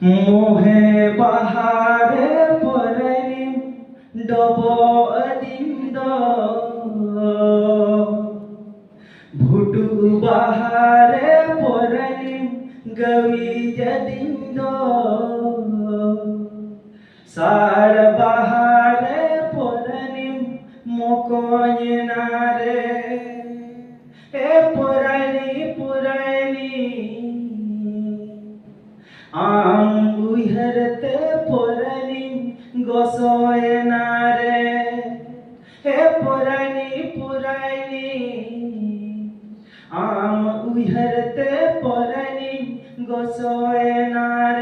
মোহে বাহারে পরনি ডব অদিন্দ ভুটু বাহারে পরনি গবি যদিন্দ সার বাহারে পরনি মকোয়নারে এ পরানি পুরানি আম উইহরতে পরানি গোসোয়নারে হে পরানি পুরানি আম উইহরতে পরানি গোসোয়নারে